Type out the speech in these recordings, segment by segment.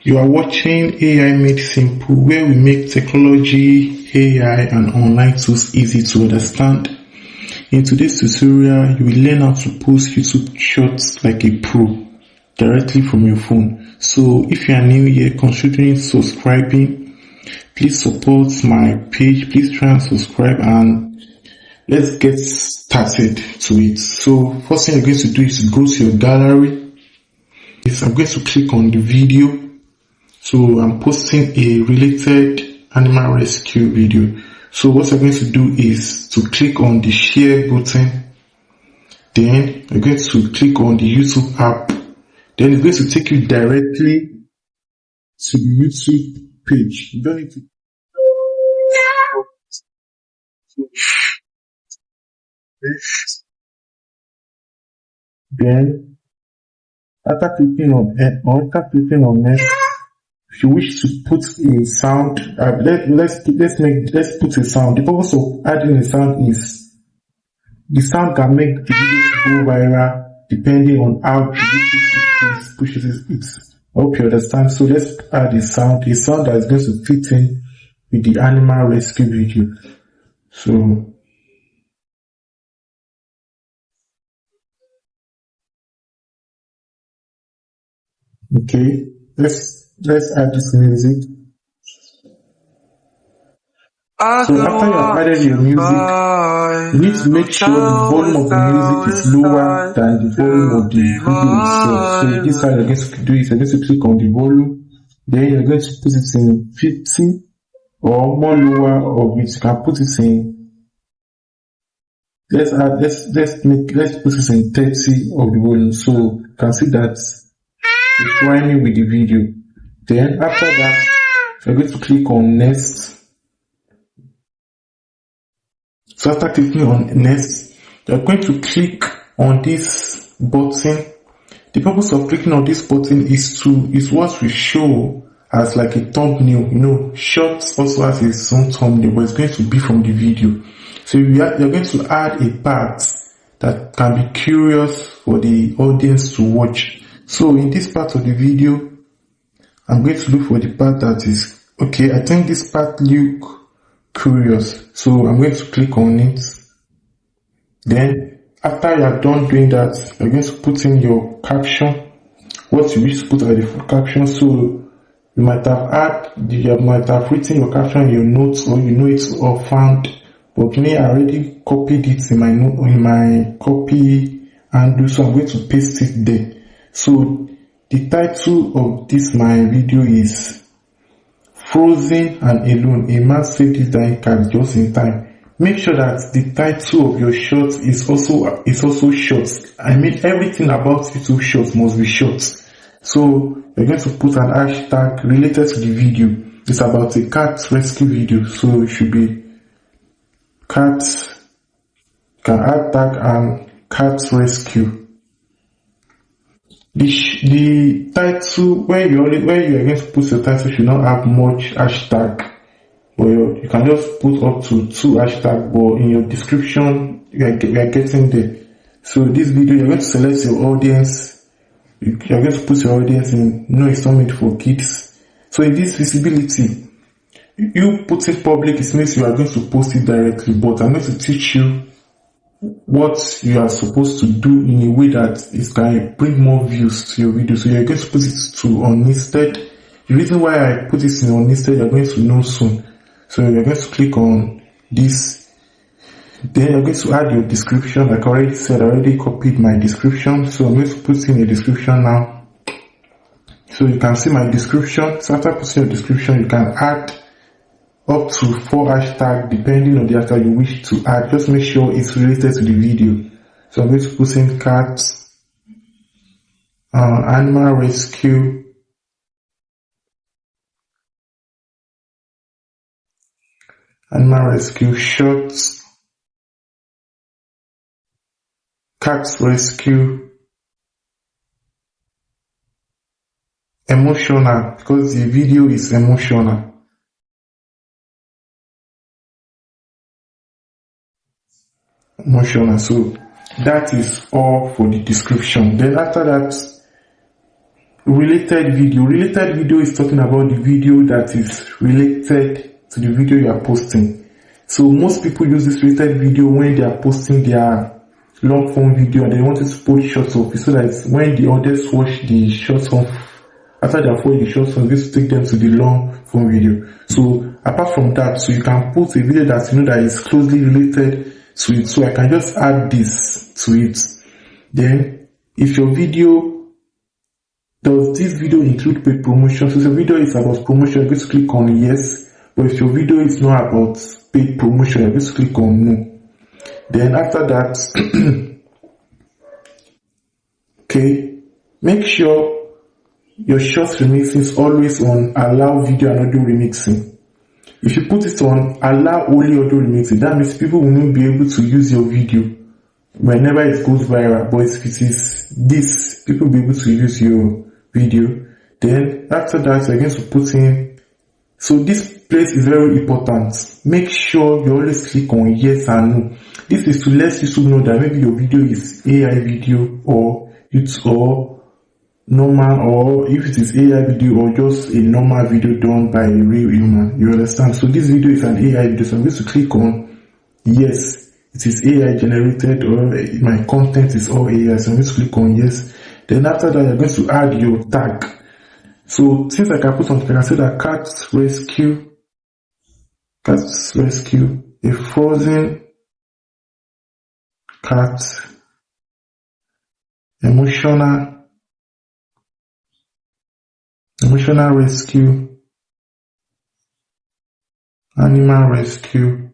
You are watching AI Made Simple, where we make technology, AI, and online tools easy to understand. In today's tutorial, you will learn how to post YouTube shorts like a pro directly from your phone. So if you are new here considering subscribing, please support my page. Please try and subscribe and let's get started to it. So first thing you're going to do is go to your gallery. I'm going to click on the video. So I'm posting a related animal rescue video. So what I'm going to do is to click on the share button. Then you're going to click on the YouTube app. Then it's going to take you directly to the YouTube page. You don't need to. Then after clicking on next, if you wish to put a sound, let's put a sound. The purpose of adding a sound is the sound can make the video go viral depending on how the YouTube pushes it. I hope you understand. So let's add a sound that is going to fit in with the animal rescue video. So okay, let's add this music. So after you have added your music, you need to make sure the volume of the music is lower than the volume of the video itself. So this how you're going to do it. You're going to click on the volume, then you're going to put it in 50 or more lower of it. You can put it in, let's put it in 30 of the volume. So you can see that it's rhyming with the video. Then after that, you're going to click on next. So after clicking on next, you're going to click on this button. The purpose of clicking on this button is what we show as like a thumbnail. You know, shorts also has its own thumbnail, but it's going to be from the video. So you're going to add a part that can be curious for the audience to watch. So in this part of the video, I'm going to look for the part that is, okay, I think this part look curious. So I'm going to click on it. Then after you are done doing that, you're going to put in your caption, what you wish to put as the caption. So you might have written your caption in your notes, or you know it's all found. But me, I already copied it in my copy and so I'm going to paste it there. So the title of my video is Frozen and Alone, a man saved his dying cat just in time. Make sure that the title of your short is also short. I mean, everything about YouTube shorts must be short. So you're going to put an hashtag related to the video. It's about a cat rescue video, so it should be cat. You can add tag and cat rescue. The title, where you are going to put your title, should not have much hashtag, but you can just put up to 2 hashtags, but in your description we are getting there. So this video, you're going to select your audience. You're going to put your audience in, no, it's not made for kids. So in this visibility, you put it public, it means you are going to post it directly, but I'm going to teach you what you are supposed to do in a way that it can bring more views to your video. So you're going to put it to unlisted. The reason why I put this in unlisted, you're going to know soon. So you're going to click on this. Then you're going to add your description. Like I already said, I already copied my description. So I'm going to put in a description now. So you can see my description. So after putting your description, you can add up to 4 hashtags depending on the hashtag you wish to add. Just make sure it's related to the video. So I'm going to put in cat, animal rescue, shorts, cat rescue, emotional, because the video is emotional. So that is all for the description. Then after that, related video. Related video is talking about the video that is related to the video you are posting. So most people use this related video when they are posting their long form video and they wanted to post shots of it, so that when the others watch the shots of, after they have watched the shots of this, take them to the long form video. So apart from that, so you can put a video that you know that is closely related to it. So I can just add this to it. Then if your video, does this video include paid promotion? So if your video is about promotion, you're going to click on yes. But if your video is not about paid promotion, you're going to click on no. Then after that, okay, make sure your short remixing is always on allow video and audio remixing. If you put it on allow only audio remixing, that means people will not be able to use your video whenever it goes viral. But if it is this, people will be able to use your video. Then after that, you're going to put in, so this place is very important. Make sure you always click on yes and no. This is to let YouTube know that maybe your video is AI video or it's or normal, or if it is AI video or just a normal video done by a real human. You understand? So this video is an AI video, so I'm going to click on yes, it is AI generated, or my content is all AI, so I'm going to click on yes. Then after that, you're going to add your tag. So since I can put something, I can say that cat rescue a frozen cat, emotional rescue, animal rescue.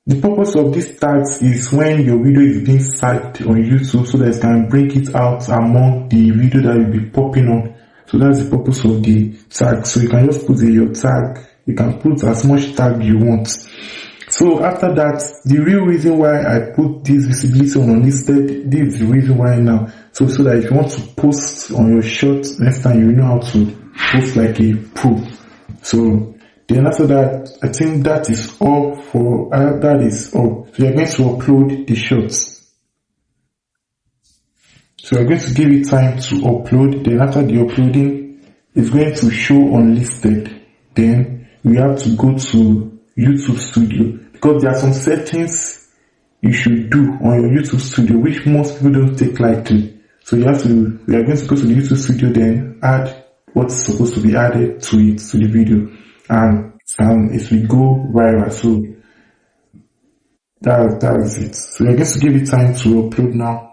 The purpose of these tags is when your video is being searched on YouTube, so that it can bring it out among the video that will be popping on. So that's the purpose of the tag. So you can just put your tag. You can put as much tag you want. So after that, the real reason why I put this visibility on unlisted, this is the reason why now. So that if you want to post on your shot next time, you know how to post like a pro. So then after that, I think that is all for, that is all. So you're going to upload the shots. So you're going to give it time to upload. Then after the uploading, it's going to show unlisted. Then we have to go to YouTube Studio, because there are some settings you should do on your YouTube Studio which most people don't take lightly. So we are going to go to the YouTube Studio, then add what's supposed to be added to it, to the video, and it will go viral. So that's it. So we're going to give it time to upload now.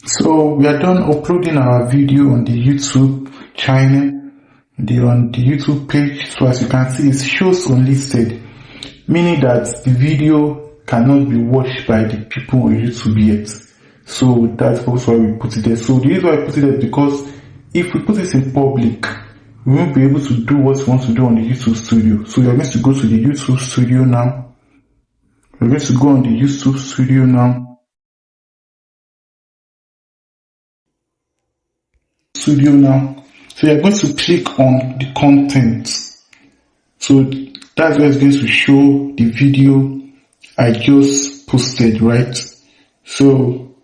So we are done uploading our video on the YouTube channel, on the YouTube page. So as you can see, it shows unlisted, meaning that the video cannot be watched by the people on YouTube yet. So that's also why we put it there. So the reason why I put it there is because if we put it in public, we won't be able to do what we want to do on the YouTube Studio. So you're going to go to the YouTube Studio now. We're going to go on the YouTube Studio now. So you're going to click on the content. So that's where it's going to show the video I just posted, right? So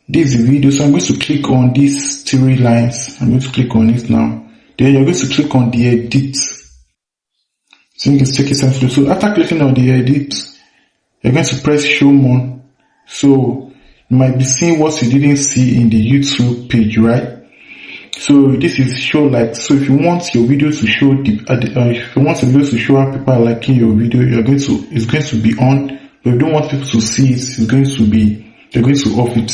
this is the video. So I'm going to click on these 3 lines. I'm going to click on it now. Then you're going to click on the edit. So you can take it time to do. So after clicking on the edit, you're going to press show more. So you might be seeing what you didn't see in the YouTube page, right? So this is show like. So if you want your video to show if you want your video to show how people are liking your video, it's going to be on. But if you don't want people to see it, you're going to off it.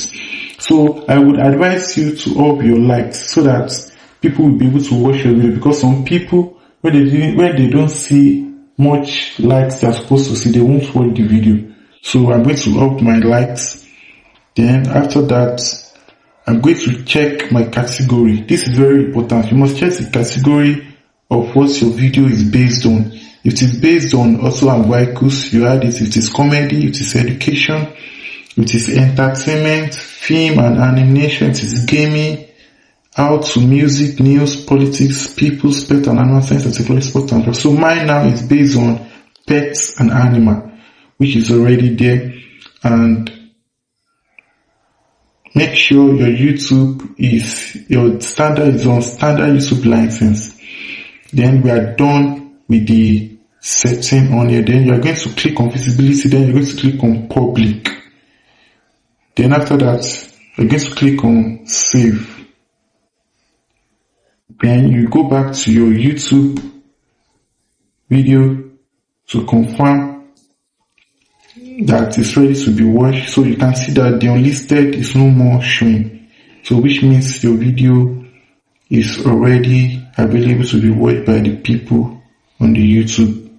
So I would advise you to off your likes so that people will be able to watch your video, because some people, when they don't see much likes they're supposed to see, they won't watch the video. So I'm going to up my likes. Then after that, I'm going to check my category. This is very important. You must check the category of what your video is based on. If it is based on auto and vehicles, you add it. If it is comedy, if it is education, if it is entertainment, film and animation, it is gaming, how to music, news, politics, people, pet and animal science, and technology, sport and so mine now is based on pets and animal, which is already there. And make sure your standard is on standard YouTube license. Then we are done with the setting on here. Then you are going to click on visibility. Then you're going to click on public. Then after that, you're going to click on save. Then you go back to your YouTube video to confirm that it's ready to be watched. So you can see that the unlisted is no more showing. So which means your video is already available to be watched by the people on the YouTube.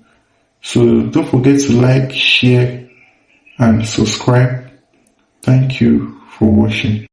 So don't forget to like, share and subscribe. Thank you for watching.